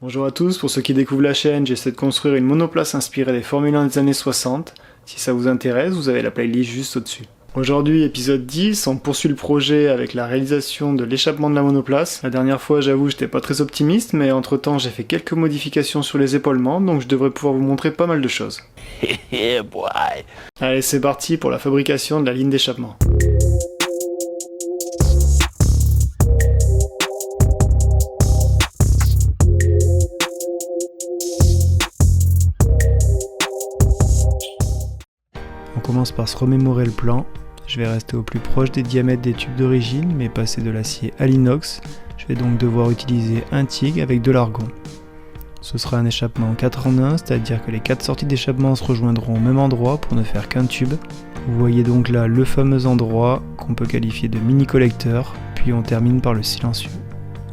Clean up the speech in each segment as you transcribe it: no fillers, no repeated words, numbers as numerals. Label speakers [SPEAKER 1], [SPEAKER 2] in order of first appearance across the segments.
[SPEAKER 1] Bonjour à tous, pour ceux qui découvrent la chaîne, j'essaie de construire une monoplace inspirée des Formule 1 des années 60. Si ça vous intéresse, vous avez la playlist juste au-dessus. Aujourd'hui, épisode 10, on poursuit le projet avec la réalisation de l'échappement de la monoplace. La dernière fois, j'avoue, j'étais pas très optimiste, mais entre temps, j'ai fait quelques modifications sur les épaulements, donc je devrais pouvoir vous montrer pas mal de choses.
[SPEAKER 2] Yeah, boy.
[SPEAKER 1] Allez, c'est parti pour la fabrication de la ligne d'échappement. On commence par se remémorer le plan. Je vais rester au plus proche des diamètres des tubes d'origine, mais passer de l'acier à l'inox. Je vais donc devoir utiliser un TIG avec de l'argon. Ce sera un échappement 4 en 1, c'est-à-dire que les 4 sorties d'échappement se rejoindront au même endroit pour ne faire qu'un tube. Vous voyez donc là le fameux endroit qu'on peut qualifier de mini collecteur, puis on termine par le silencieux.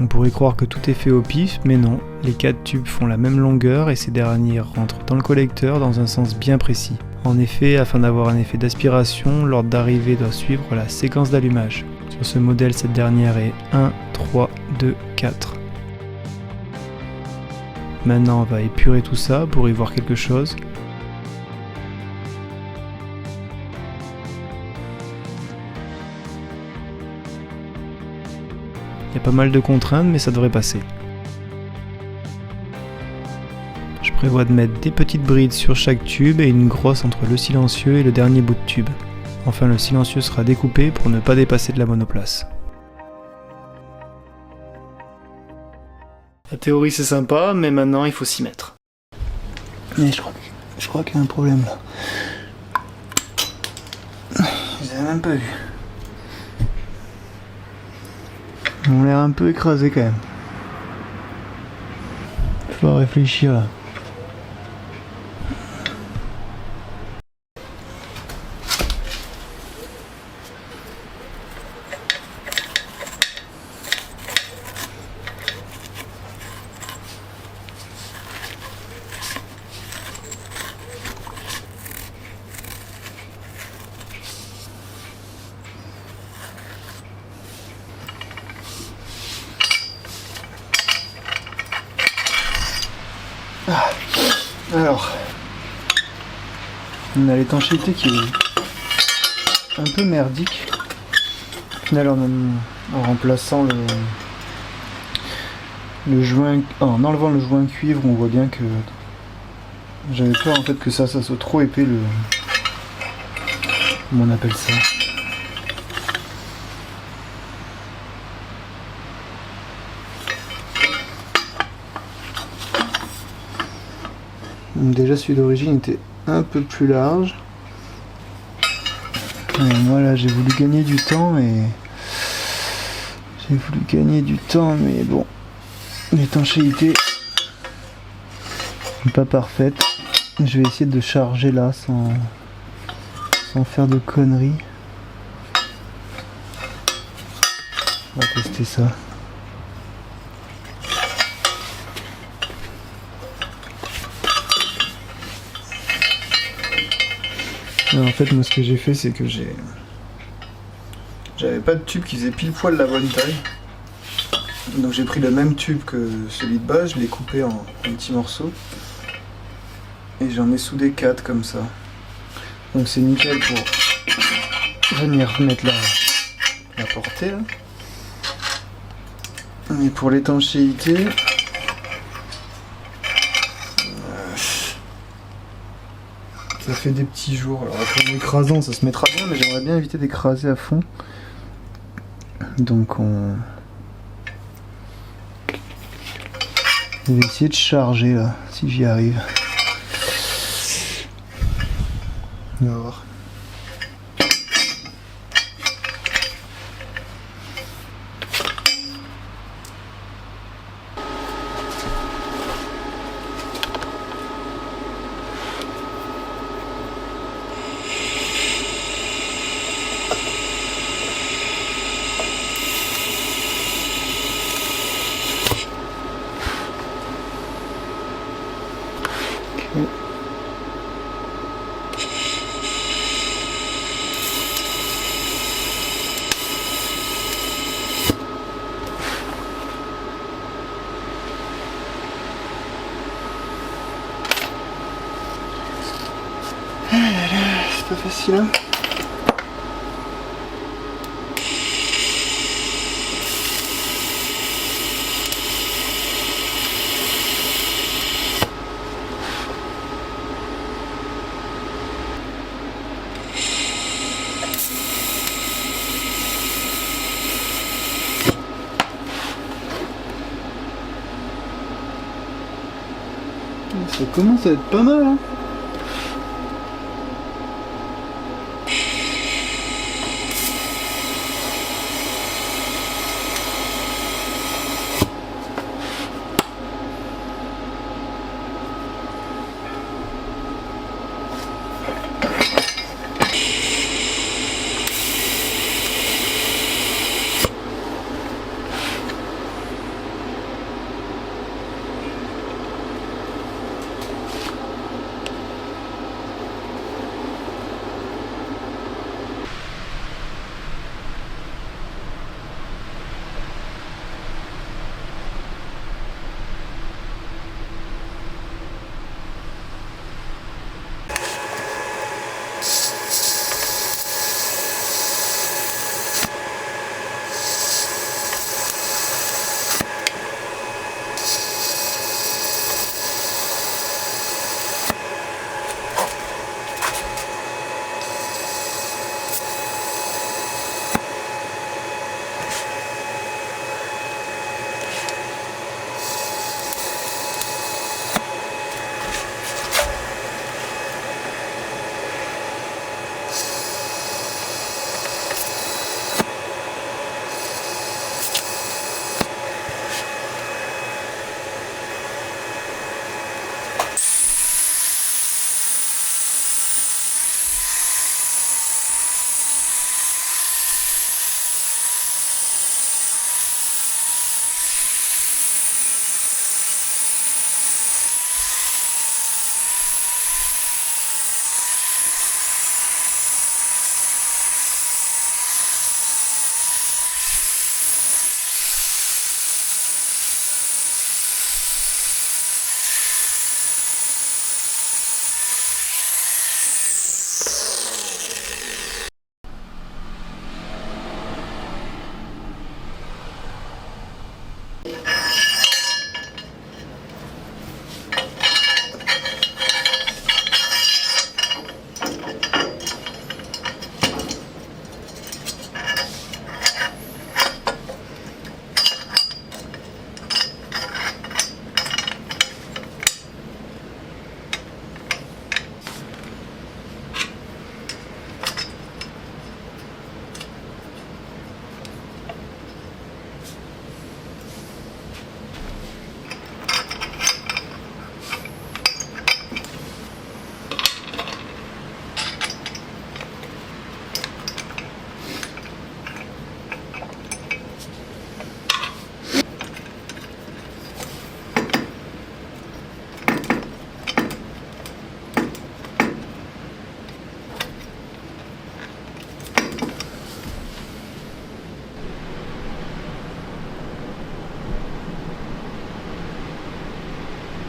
[SPEAKER 1] On pourrait croire que tout est fait au pif, mais non, les 4 tubes font la même longueur et ces derniers rentrent dans le collecteur dans un sens bien précis. En effet, afin d'avoir un effet d'aspiration, l'ordre d'arrivée doit suivre la séquence d'allumage. Sur ce modèle, cette dernière est 1, 3, 2, 4. Maintenant, on va épurer tout ça pour y voir quelque chose. Il y a pas mal de contraintes, mais ça devrait passer. Je prévois de mettre des petites brides sur chaque tube et une grosse entre le silencieux et le dernier bout de tube. Enfin, le silencieux sera découpé pour ne pas dépasser de la monoplace. La théorie c'est sympa, mais maintenant il faut s'y mettre.
[SPEAKER 3] Mais je crois qu'il y a un problème là. Je les avais même pas vu. Ils ont l'air un peu écrasés quand même. Faut réfléchir là. Alors, on a l'étanchéité qui est un peu merdique. Au final, en remplaçant le joint, en enlevant le joint cuivre, on voit bien que j'avais peur en fait que ça soit trop épais comment on appelle ça. Déjà celui d'origine était un peu plus large. Et moi là j'ai voulu gagner du temps mais bon, l'étanchéité n'est pas parfaite. Je vais essayer de charger là sans faire de conneries. On va tester ça. En fait, moi, ce que j'ai fait, c'est que j'avais pas de tube qui faisait pile poil la bonne taille. Donc j'ai pris le même tube que celui de base, je l'ai coupé en petits morceaux. Et j'en ai soudé 4 comme ça. Donc c'est nickel pour venir remettre la portée là. Et pour l'étanchéité, ça fait des petits jours. Alors après en écrasant ça se mettra bien, mais j'aimerais bien éviter d'écraser à fond. Donc je vais essayer de charger là, si j'y arrive. On va voir. c'est pas facile, hein. Ça commence à être pas mal, hein.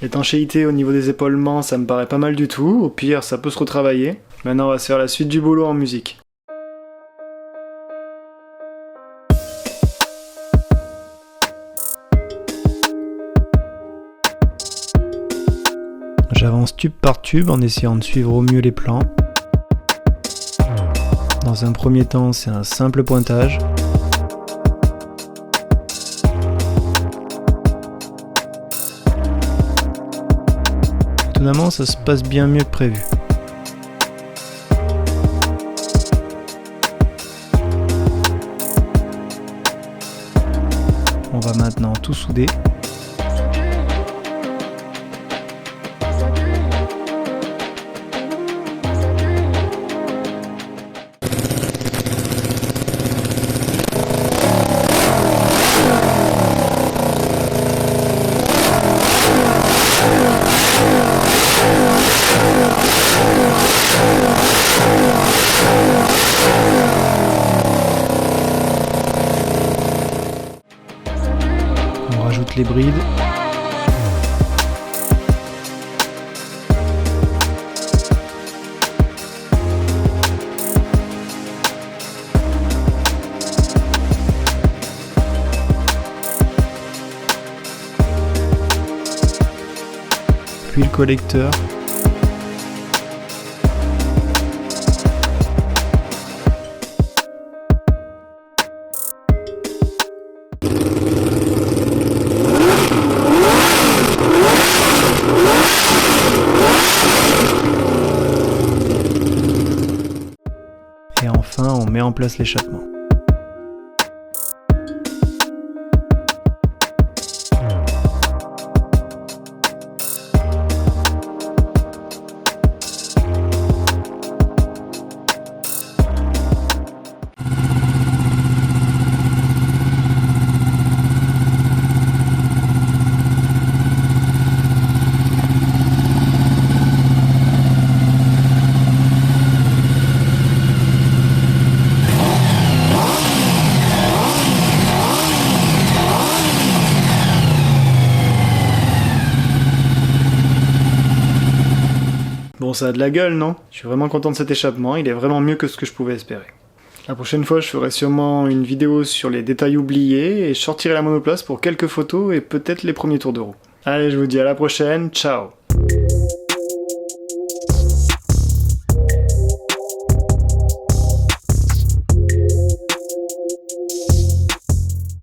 [SPEAKER 3] L'étanchéité au niveau des épaulements, ça me paraît pas mal du tout. Au pire, ça peut se retravailler. Maintenant, on va se faire la suite du boulot en musique. J'avance tube par tube en essayant de suivre au mieux les plans. Dans un premier temps, c'est un simple pointage. Étonnamment, ça se passe bien mieux que prévu. On va maintenant tout souder. On rajoute les brides.
[SPEAKER 1] puis le collecteur. Et enfin, on met en place l'échappement. Bon, ça a de la gueule, non? Je suis vraiment content de cet échappement, il est vraiment mieux que ce que je pouvais espérer. La prochaine fois, je ferai sûrement une vidéo sur les détails oubliés et je sortirai la monoplace pour quelques photos et peut-être les premiers tours de roue. Allez, je vous dis à la prochaine, ciao!